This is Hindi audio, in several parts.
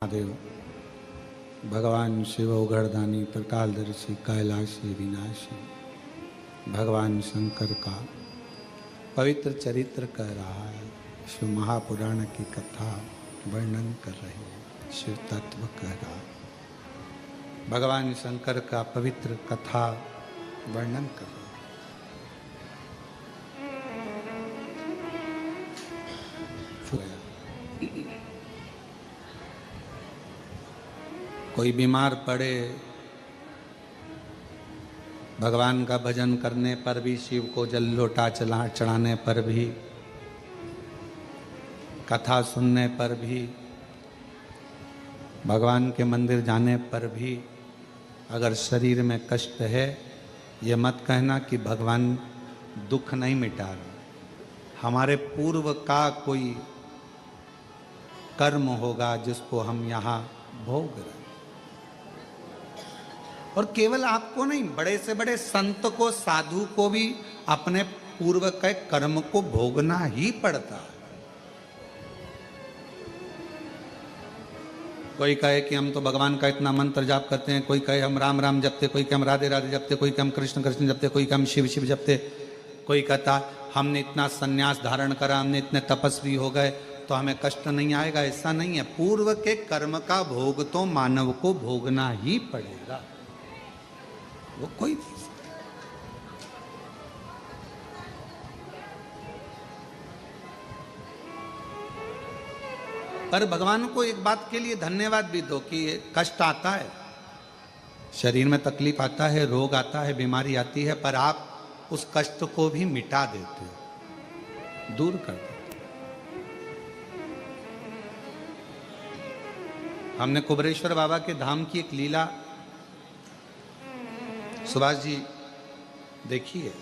महादेव भगवान शिव उघड़दानी त्रिकालदर्शी कैलाशी विनाशी भगवान शंकर का पवित्र चरित्र कह रहा है। शिव महापुराण की कथा वर्णन कर रही है। शिव तत्व कह रहा है। भगवान शंकर का पवित्र कथा वर्णन कर रहा है। कोई बीमार पड़े, भगवान का भजन करने पर भी, शिव को जल लोटा चढ़ाने पर भी, कथा सुनने पर भी, भगवान के मंदिर जाने पर भी अगर शरीर में कष्ट है, ये मत कहना कि भगवान दुख नहीं मिटा रहे। हमारे पूर्व का कोई कर्म होगा जिसको हम यहाँ भोग रहे। और केवल आपको नहीं, बड़े से बड़े संत को, साधु को भी अपने पूर्व के कर्म को भोगना ही पड़ता है। कोई कहे कि हम तो भगवान का इतना मंत्र जाप करते हैं, कोई कहे हम राम राम जपते, कोई कहे हम राधे राधे जपते, कोई कहे हम कृष्ण कृष्ण जपते, कोई कहे हम शिव शिव जपते, कोई कहता हमने इतना संन्यास धारण करा, हमने इतने तपस्वी हो गए तो हमें कष्ट नहीं आएगा। ऐसा नहीं है। पूर्व के कर्म का भोग तो मानव को भोगना ही पड़ेगा, वो कोई नहीं। पर भगवान को एक बात के लिए धन्यवाद भी दो कि कष्ट आता है, शरीर में तकलीफ आता है, रोग आता है, बीमारी आती है, पर आप उस कष्ट को भी मिटा देते हो, दूर कर देते। हमने कुबरेश्वर बाबा के धाम की एक लीला सुभाष जी देखी है,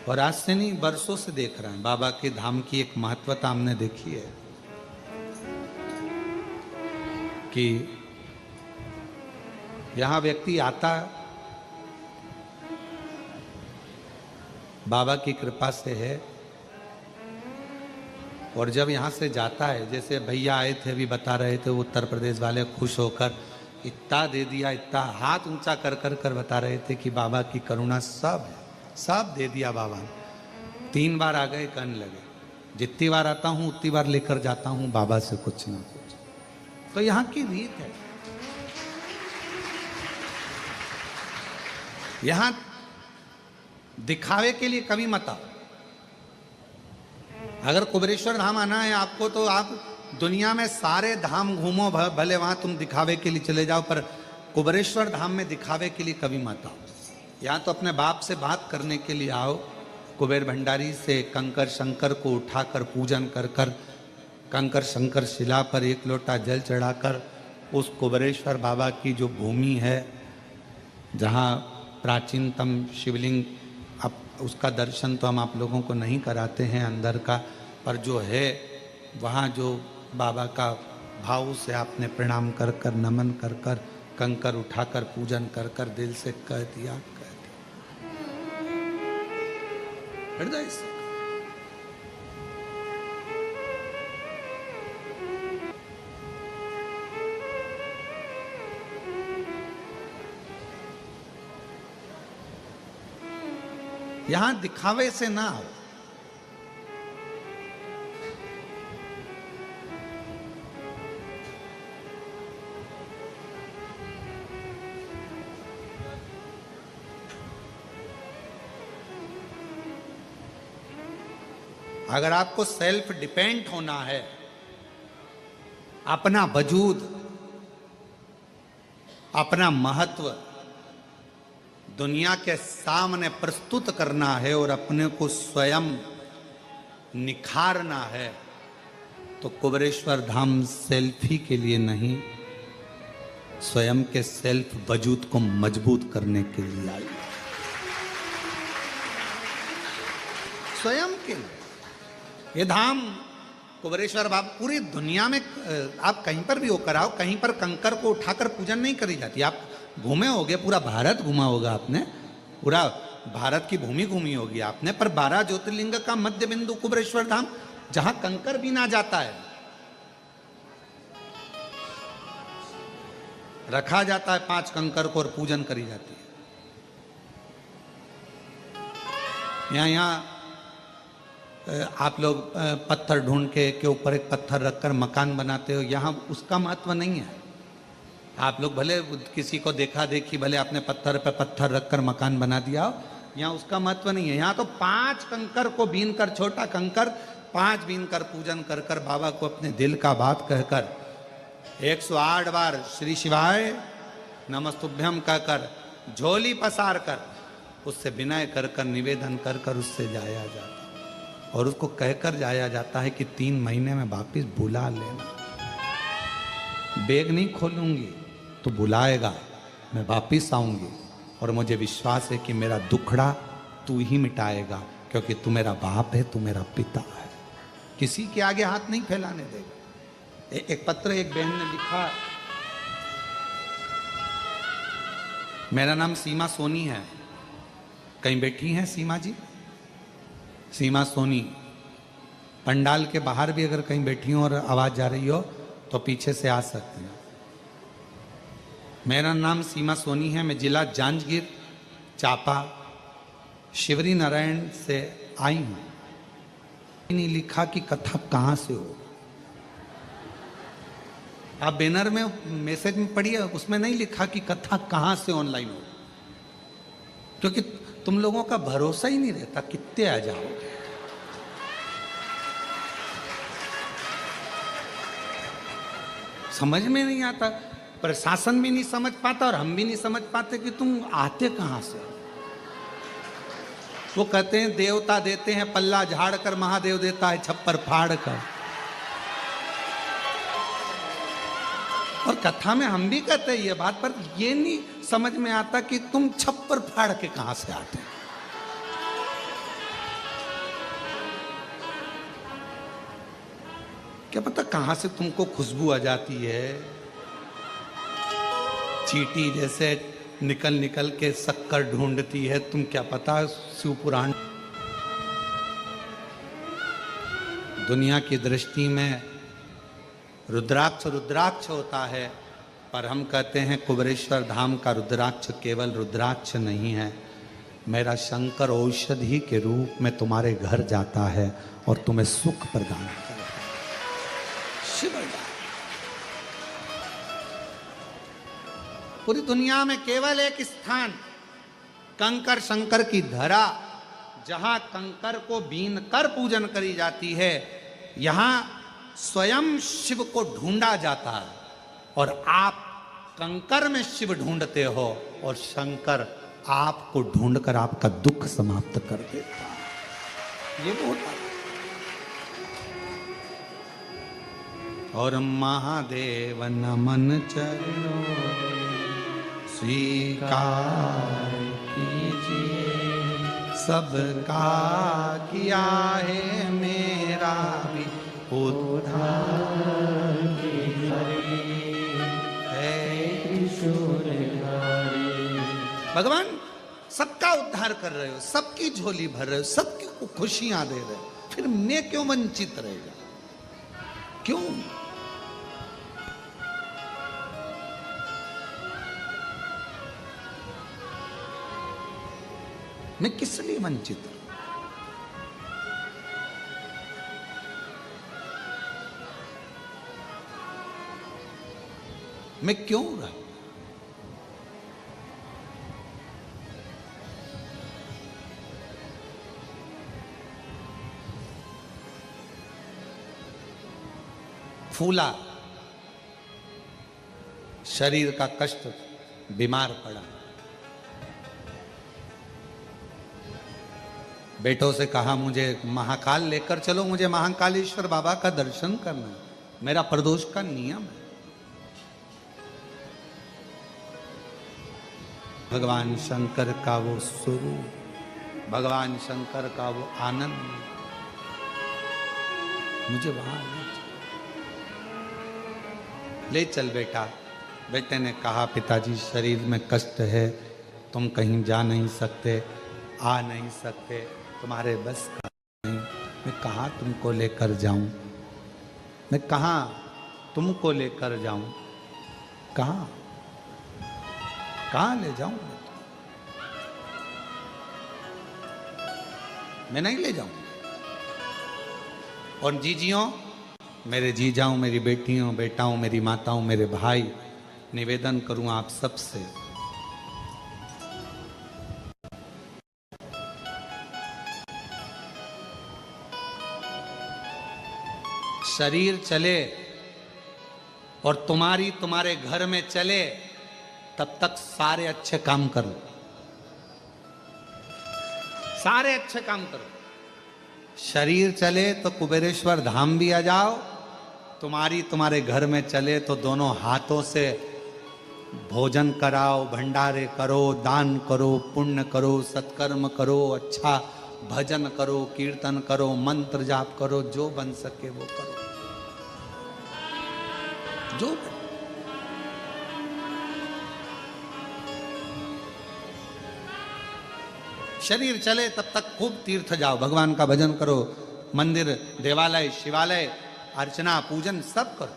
और आज से नहीं बरसों से देख रहे हैं। बाबा के धाम की एक महत्वता हमने देखी है कि यहां व्यक्ति आता, बाबा की कृपा से है, और जब यहां से जाता है, जैसे भैया आए थे अभी बता रहे थे, उत्तर प्रदेश वाले खुश होकर इतना दे दिया, इतना हाथ ऊंचा कर कर कर बता रहे थे कि बाबा की करुणा सब है, सब दे दिया बाबा ने। 3 बार आ गए, कहने लगे जितनी बार आता हूं उतनी बार लेकर जाता हूं बाबा से कुछ ना कुछ। तो यहां की रीत है। यहां दिखावे के लिए कभी मत आओ। अगर कुबरेश्वर धाम आना है आपको, तो आप दुनिया में सारे धाम घूमो, भले वहां तुम दिखावे के लिए चले जाओ, पर कुबरेश्वर धाम में दिखावे के लिए कभी मत आओ। यहाँ तो अपने बाप से बात करने के लिए आओ। कुबेर भंडारी से कंकर शंकर को उठाकर पूजन कर कर, कंकर शंकर शिला पर एक लोटा जल चढ़ाकर, उस कुबरेश्वर बाबा की जो भूमि है, जहाँ प्राचीनतम शिवलिंग, अब उसका दर्शन तो हम आप लोगों को नहीं कराते हैं अंदर का, पर जो है वहाँ जो बाबा का भाव से आपने प्रणाम कर कर, नमन कर कर, कंकर उठाकर पूजन कर कर दिल से कह दिया, हृदय से। यहां दिखावे से ना हो। अगर आपको सेल्फ डिपेंड होना है, अपना वजूद, अपना महत्व दुनिया के सामने प्रस्तुत करना है और अपने को स्वयं निखारना है, तो कुबरेश्वर धाम सेल्फी के लिए नहीं, स्वयं के सेल्फ वजूद को मजबूत करने के लिए आई। स्वयं के लिए ये धाम कुबरेश्वर बाबा, पूरी दुनिया में आप कहीं पर भी होकर आओ, कहीं पर कंकर को उठाकर पूजन नहीं करी जाती। आप घूमे होगे, पूरा भारत घूमा होगा आपने, पूरा भारत की भूमि घूमी होगी आपने, पर 12 ज्योतिर्लिंग का मध्य बिंदु कुबरेश्वर धाम, जहां कंकर भी ना जाता है, रखा जाता है 5 कंकर को और पूजन करी जाती है। यहाँ आप लोग पत्थर ढूंढ के ऊपर एक पत्थर रखकर मकान बनाते हो, यहाँ उसका महत्व नहीं है। आप लोग भले किसी को देखा देखी भले अपने पत्थर पे पत्थर रखकर मकान बना दिया हो, यहाँ उसका महत्व नहीं है। यहाँ तो 5 कंकर को बीन कर, छोटा कंकर 5 बीन कर पूजन कर कर बाबा को अपने दिल का बात कहकर 108 बार श्री शिवाय नमस्तुभ्यम कहकर झोली पसार कर उससे विनय कर कर निवेदन कर कर उससे जाया जाता और उसको कहकर जाया जाता है कि 3 महीने में वापिस बुला लेना। बैग नहीं खोलूंगी तो बुलाएगा, मैं वापिस आऊंगी और मुझे विश्वास है कि मेरा दुखड़ा तू ही मिटाएगा, क्योंकि तू मेरा बाप है, तू मेरा पिता है। किसी के आगे हाथ नहीं फैलाने देगा। एक पत्र एक बहन ने लिखा, मेरा नाम सीमा सोनी है। कहीं बैठी हैं सीमा जी? सीमा सोनी। पंडाल के बाहर भी अगर कहीं बैठी हो और आवाज जा रही हो तो पीछे से आ सकते हैं। मेरा नाम सीमा सोनी है, मैं जिला जांजगीर चांपा शिवरी नारायण से आई हूं। नहीं लिखा कि कथा कहां से हो। आप बैनर में मैसेज में पढ़िए, उसमें नहीं लिखा कि कथा कहां से ऑनलाइन हो, क्योंकि तुम लोगों का भरोसा ही नहीं रहता कितने आ जाओगे। समझ में नहीं आता, प्रशासन भी नहीं समझ पाता और हम भी नहीं समझ पाते कि तुम आते कहां से। वो कहते हैं देवता देते हैं पल्ला झाड़ कर, महादेव देता है छप्पर फाड़ कर। और कथा में हम भी कहते हैं ये बात, पर ये नहीं समझ में आता कि तुम छप्पर फाड़ के कहां से आते हैं। क्या पता कहां से तुमको खुशबू आ जाती है, चींटी जैसे निकल निकल के शक्कर ढूंढती है। तुम क्या पता शिव पुराण दुनिया की दृष्टि में रुद्राक्ष रुद्राक्ष होता है, पर हम कहते हैं कुबरेश्वर धाम का रुद्राक्ष केवल रुद्राक्ष नहीं है। मेरा शंकर औषधि के रूप में तुम्हारे घर जाता है और तुम्हें सुख प्रदान करता है। पूरी दुनिया में केवल एक स्थान कंकर शंकर की धरा, जहां कंकर को बीन कर पूजन करी जाती है, यहां स्वयं शिव को ढूंढा जाता है और आप कंकर में शिव ढूंढते हो और शंकर आपको ढूंढकर आपका दुख समाप्त कर देता है। ये बहुत और महादेव नमन चरणों स्वीकार कीजिए, सबका किया है मेरा भी उद्धार भगवान सबका उद्धार कर रहे हो, सबकी झोली भर रहे हो, सबकी को खुशियां दे रहे हो, फिर मैं क्यों वंचित रहेगा? क्यों? मैं किस लिए वंचित हूं? मैं क्यों रहा? फूला, शरीर का कष्ट, बीमार पड़ा, बेटों से कहा मुझे महाकाल लेकर चलो, मुझे महाकालेश्वर बाबा का दर्शन करना है, मेरा प्रदोष का नियम है। भगवान शंकर का वो स्वरूप, भगवान शंकर का वो आनंद मुझे वहां ले चल बेटा। बेटे ने कहा पिताजी शरीर में कष्ट है, तुम कहीं जा नहीं सकते, आ नहीं सकते, तुम्हारे बस का नहीं। मैं कहाँ तुमको लेकर जाऊं? मैं कहाँ तुमको लेकर जाऊं? कहाँ? कहां ले जाऊं मैं नहीं ले जाऊं। और जीजियों, मेरे जीजाओं, मेरी बेटियों, बेटाओं, मेरी माताओं, मेरे भाई, निवेदन करूं आप सबसे, शरीर चले और तुम्हारे घर में चले तब तक सारे अच्छे काम करो, सारे अच्छे काम करो। शरीर चले तो कुबेरेश्वर धाम भी आ जाओ, तुम्हारे घर में चले तो दोनों हाथों से भोजन कराओ, भंडारे करो, दान करो, पुण्य करो, सत्कर्म करो, अच्छा भजन करो, कीर्तन करो, मंत्र जाप करो, जो बन सके वो करो, जो बन। शरीर चले तब तक खूब तीर्थ जाओ, भगवान का भजन करो, मंदिर, देवालय, शिवालय, अर्चना, पूजन सब करो।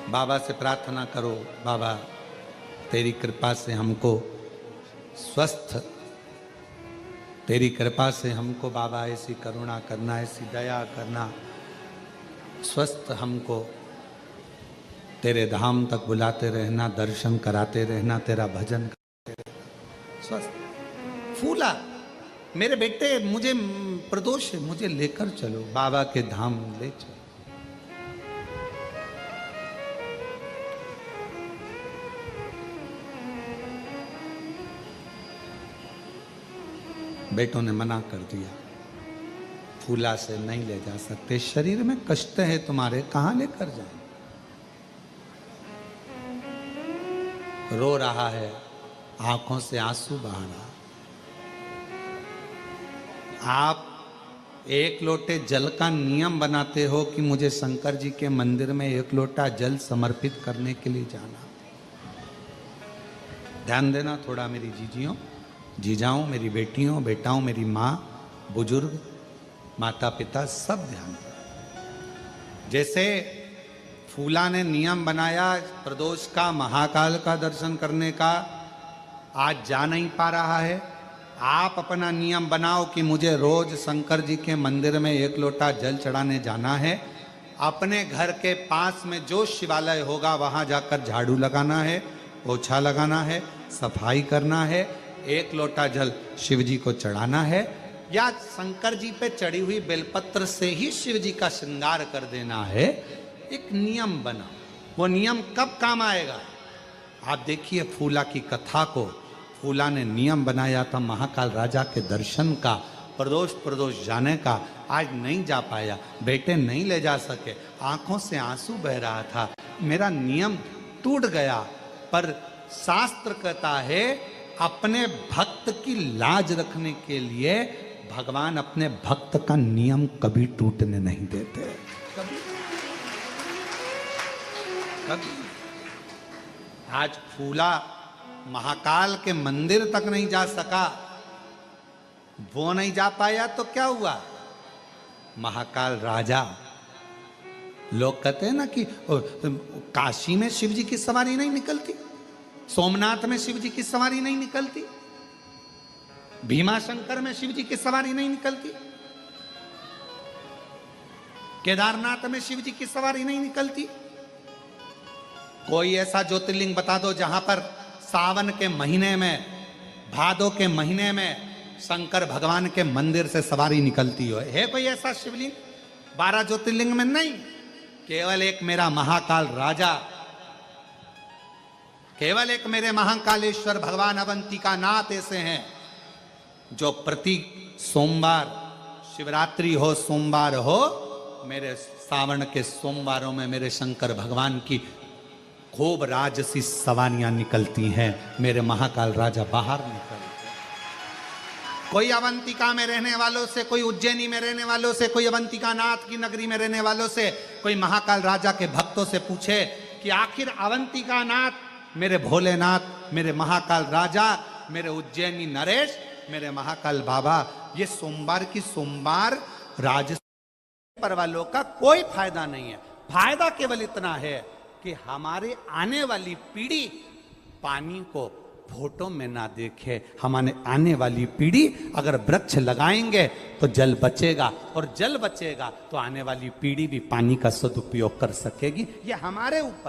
बाबा से प्रार्थना करो, बाबा तेरी कृपा से हमको स्वस्थ, तेरी कृपा से हमको बाबा ऐसी करुणा करना, ऐसी दया करना, स्वस्थ हमको तेरे धाम तक बुलाते रहना, दर्शन कराते रहना, तेरा भजन करते रहना, स्वस्थ फूला। मेरे बेटे, मुझे प्रदोष है, मुझे लेकर चलो, बाबा के धाम ले चलो। बेटों ने मना कर दिया, फूला से नहीं ले जा सकते, शरीर में कष्ट है तुम्हारे, कहां लेकर जाए। रो रहा है, आंखों से आंसू बहा रहा। आप एक लोटे जल का नियम बनाते हो कि मुझे शंकर जी के मंदिर में एक लोटा जल समर्पित करने के लिए जाना। ध्यान देना थोड़ा मेरी जीजियों, जीजाओं, मेरी बेटियों, बेटाओं, मेरी माँ, बुजुर्ग, माता पिता, सब ध्यान दें। जैसे फूला ने नियम बनाया प्रदोष का, महाकाल का दर्शन करने का, आज जा नहीं पा रहा है, आप अपना नियम बनाओ कि मुझे रोज शंकर जी के मंदिर में एक लोटा जल चढ़ाने जाना है। अपने घर के पास में जो शिवालय होगा वहां जाकर झाड़ू लगाना है, पोछा लगाना है, सफाई करना है, एक लोटा जल शिव जी को चढ़ाना है, या शंकर जी पे चढ़ी हुई बेलपत्र से ही शिव जी का श्रृंगार कर देना है। एक नियम बना, वो नियम कब काम आएगा? आप देखिए फूला की कथा को, फूला ने नियम बनाया था महाकाल राजा के दर्शन का, प्रदोष जाने का, आज नहीं जा पाया, बेटे नहीं ले जा सके, आंखों से आंसू बह रहा था, मेरा नियम टूट गया। पर शास्त्र कहता है अपने भक्त की लाज रखने के लिए भगवान अपने भक्त का नियम कभी टूटने नहीं देते, कभी कभी। आज फूला महाकाल के मंदिर तक नहीं जा सका, वो नहीं जा पाया तो क्या हुआ? महाकाल राजा, लोग कहते हैं ना कि काशी में शिव जी की सवारी नहीं निकलती, सोमनाथ में शिव जी की सवारी नहीं निकलती, भीमाशंकर में शिव जी की सवारी नहीं निकलती, केदारनाथ में शिव जी की सवारी नहीं निकलती। कोई ऐसा ज्योतिर्लिंग बता दो जहां पर सावन के महीने में, भादो के महीने में शंकर भगवान के मंदिर से सवारी निकलती हो। है कोई ऐसा शिवलिंग 12 ज्योतिर्लिंग में? नहीं, केवल एक मेरा महाकाल राजा, केवल एक मेरे महाकालेश्वर भगवान अवंतिका नाथ ऐसे हैं जो प्रति सोमवार, शिवरात्रि हो, सोमवार हो, मेरे सावन के सोमवारों में मेरे शंकर भगवान की खूब राजसी सवारियां निकलती हैं, मेरे महाकाल राजा बाहर निकलते हैं। कोई अवंतिका में रहने वालों से, कोई उज्जैनी में रहने वालों से, कोई अवंतिका नाथ की नगरी में रहने वालों से, कोई महाकाल राजा के भक्तों से पूछे कि आखिर अवंतिका नाथ, मेरे भोलेनाथ, मेरे महाकाल राजा मेरे उज्जैनी नरेश, मेरे महाकाल बाबा, ये सोमवार की सोमवार राजस्थान पर वालों का कोई फायदा नहीं है। फायदा केवल इतना है कि हमारे आने वाली पीढ़ी पानी को फोटो में ना देखे। हमारे आने वाली पीढ़ी अगर वृक्ष लगाएंगे तो जल बचेगा, और जल बचेगा तो आने वाली पीढ़ी भी पानी का सदुपयोग कर सकेगी। ये हमारे ऊपर